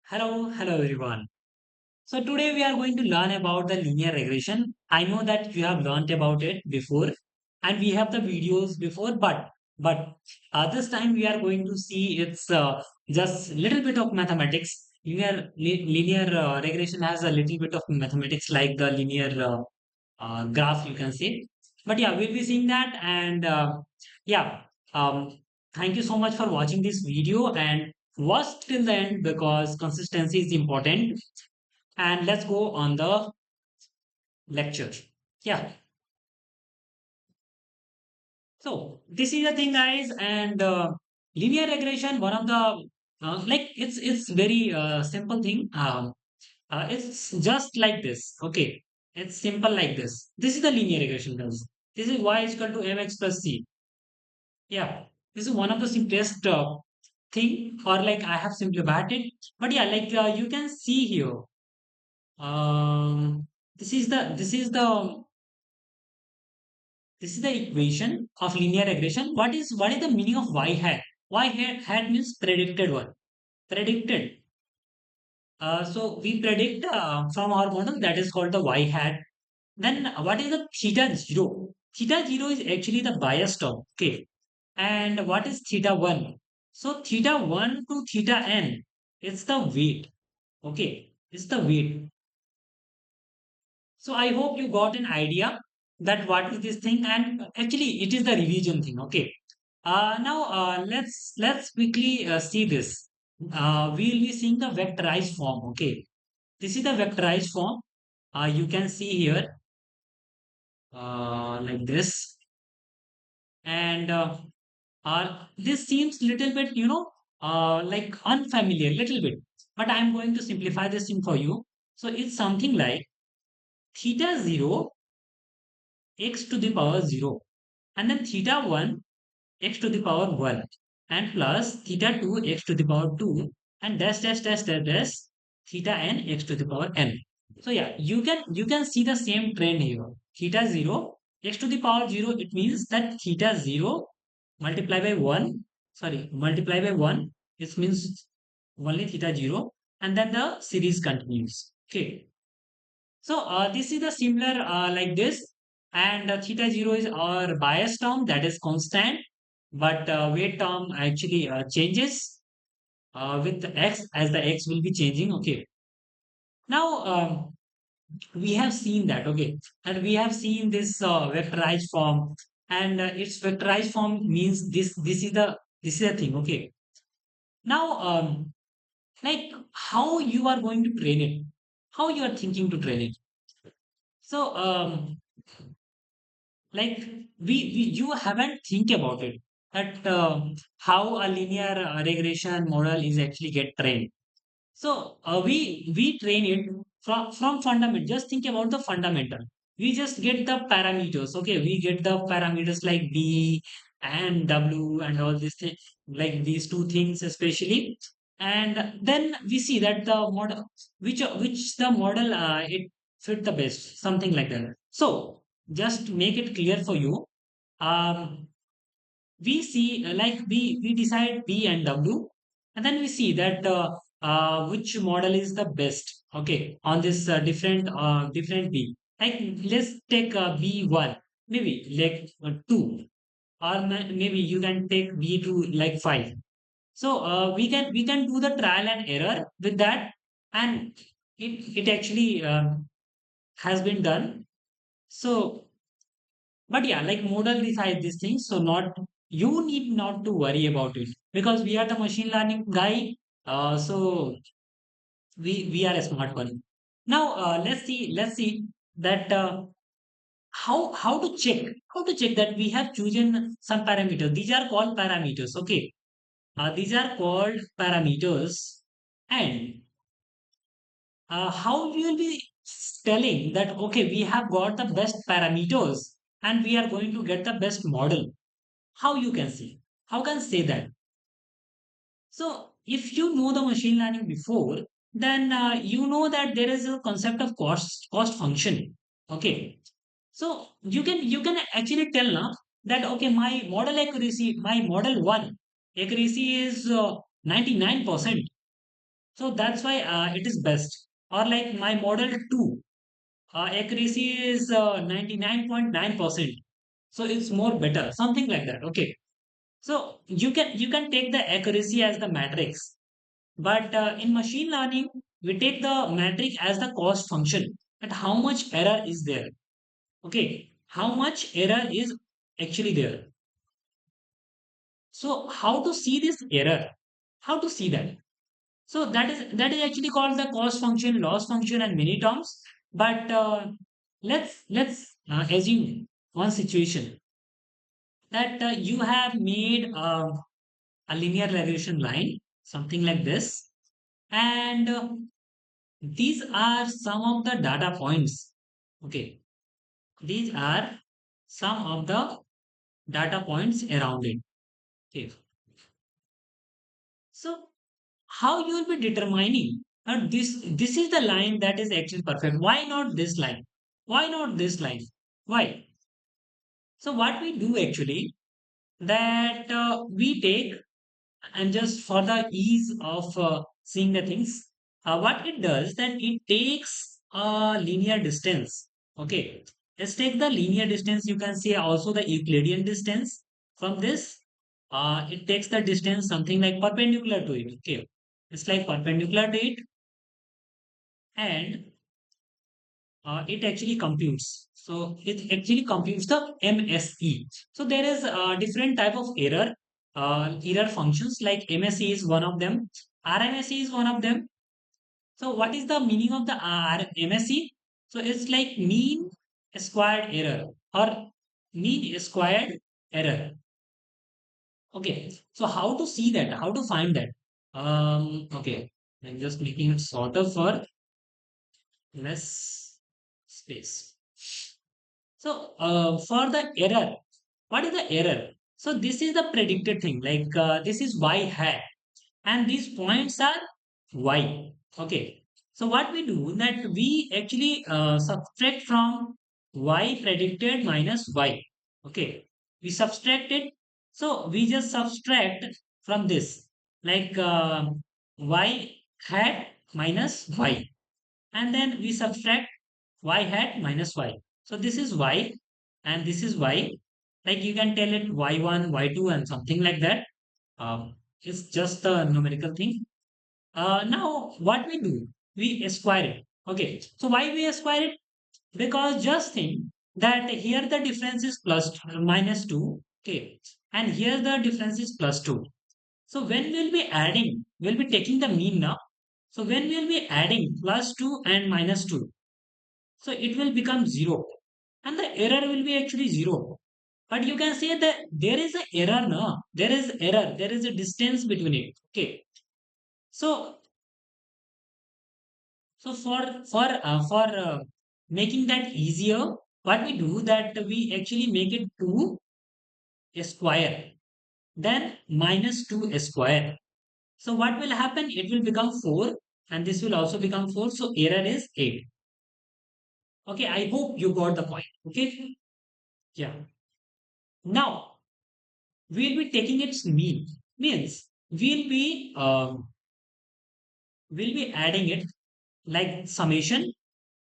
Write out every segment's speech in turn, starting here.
Hello everyone. So today we are going to learn about the linear regression. I know that you have learned about it before and we have the videos before, but this time we are going to see it's just little bit of mathematics. Linear regression has a little bit of mathematics like the linear graph you can say. But yeah, we'll be seeing that and yeah. Um, Thank you so much for watching this video and watch till the end because consistency is important. And let's go on the lecture. Yeah. So this is the thing, guys, and linear regression. One of the like it's very simple thing. It's just like this. Okay, it's simple like this. This is the linear regression, guys. This is y is equal to mx plus c. Yeah, this is one of the simplest thing, or like I have simplified it. But yeah, like you can see here. Um, this is the equation of linear regression. What is the meaning of y hat? Y hat means predicted one. Predicted. So we predict from our model that is called the y hat. Then what is the theta zero? Theta zero is actually the bias term. Okay. And what is theta one? So theta one to theta n, it's the weight. Okay. It's the weight. So I hope you got an idea that what is this thing, and actually it is the revision thing. Okay. Now let's quickly see this. We'll be seeing the vectorized form. Okay, this is the vectorized form. You can see here like this, and this seems little bit like unfamiliar, little bit. But I'm going to simplify this thing for you. So it's something like theta zero x to the power 0, and then theta 1 x to the power 1, and plus theta 2 x to the power 2, and dash dash dash dash dash theta n x to the power n. So yeah, you can see the same trend here. Theta 0 x to the power 0, it means that theta 0 multiply by 1, sorry, multiply by 1, it means only theta 0, and then the series continues. Okay, so this is the similar like this, and theta zero is our bias term that is constant, but weight term actually changes with the x as the x will be changing. Okay, now we have seen that. Okay, and we have seen this vectorized form, and its vectorized form means this is the thing. Okay, now like how you are going to train it, how you are thinking to train it. So like we you haven't think about it that how a linear regression model is actually get trained. So we train it from fundamental. Just think about the fundamental. We just get the parameters. Okay, we get the parameters like b and w and all these things, like these two things especially. And then we see that the model, which the model it fit the best, something like that. So just make it clear for you. Um, we see like we decide b and w, and then we see that which model is the best. Okay, on this different b, like let's take b1, maybe like 2, or maybe you can take b2 like 5. So we can do the trial and error with that, and it actually has been done. So but yeah, like model decide these things. So not, you need not to worry about it because we are the machine learning guy. So we are a smart one. Now let's see that how to check that we have chosen some parameters. These are called parameters. Okay, these are called parameters, and how we will be telling that okay, we have got the best parameters and we are going to get the best model. How you can see? How can say that? So if you know the machine learning before, then you know that there is a concept of cost function. Okay, so you can actually tell now that okay, my model one accuracy is 99%, So that's why it is best. Or like my model 2, accuracy is 99.9%. So it's more better, something like that. Okay. So you can take the accuracy as the matrix, but in machine learning, we take the metric as the cost function. That how much error is there? Okay, how much error is actually there? So how to see this error? How to see that? So that is actually called the cost function, loss function, and many terms. But let's assume one situation that you have made a linear regression line, something like this, and these are some of the data points. Okay, these are some of the data points around it. Okay, so how you will be determining this is the line that is actually perfect? Why not this line? Why not this line? Why? So what we do actually that we take, and just for the ease of seeing the things, what it does that it takes a linear distance. Okay, let's take the linear distance. You can see also the Euclidean distance from this. It takes the distance something like perpendicular to it. Okay, it's like perpendicular to it, and it actually computes. So it actually computes the MSE. So there is a different type of error functions, like MSE is one of them, RMSE is one of them. So what is the meaning of the MSE? So it's like mean squared error or mean squared error. Okay. So how to see that? How to find that? Okay. I'm just making it shorter for less space. So for the error, what is the error? So this is the predicted thing. Like this is y hat, and these points are y. Okay. So what we do that we actually subtract from y predicted minus y. Okay. We subtract it. So we just subtract from this, like y hat minus y, and then we subtract y hat minus y. So this is y and this is y. Like you can tell it y1, y2, and something like that. It's just a numerical thing. Now what we do, we square it. Okay, so why we square it? Because just think that here the difference is minus 2. Okay, and here the difference is plus 2. So when we'll be adding, we'll be taking the mean now. So when we'll be adding plus 2 and minus 2, so it will become 0, and the error will be actually 0. But you can say that there is an error, no? There is error. There is a distance between it. Okay. So for making that easier, what we do that we actually make it 2 a square, then minus 2 a square. So what will happen? It will become 4, and this will also become 4. So error is 8. Okay. I hope you got the point. Okay. Yeah. Now we'll be taking its mean. Means we'll be adding it like summation,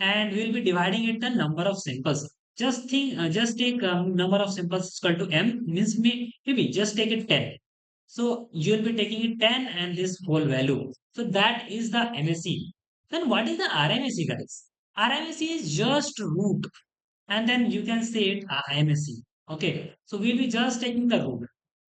and we'll be dividing it the number of samples. Just take number of samples is equal to m, means maybe just take it 10. So you'll be taking it 10 and this whole value. So that is the MSE. Then what is the RMSE, guys? RMSE is just root, and then you can say it MSE. Okay, so we'll be just taking the root.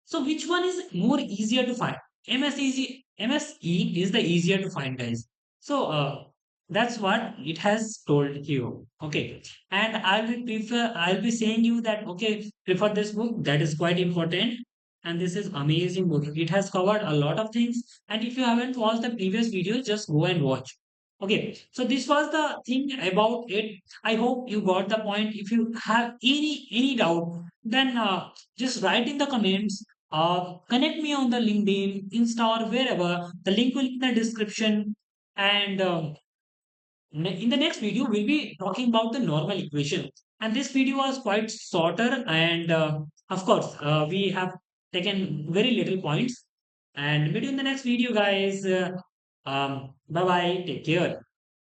So which one is more easier to find? MSE is the easier to find, guys. So that's what it has told you. Okay, and I'll be saying you that okay, prefer this book. That is quite important, and this is amazing book. It has covered a lot of things. And if you haven't watched the previous videos, just go and watch. Okay, so this was the thing about it. I hope you got the point. If you have any doubt, then just write in the comments, connect me on the LinkedIn, Insta, or wherever. The link will be in the description. And in the next video, we'll be talking about the normal equation. And this video was quite shorter. And of course, we have taken very little points. And meet you in the next video, guys. Bye bye. Take care.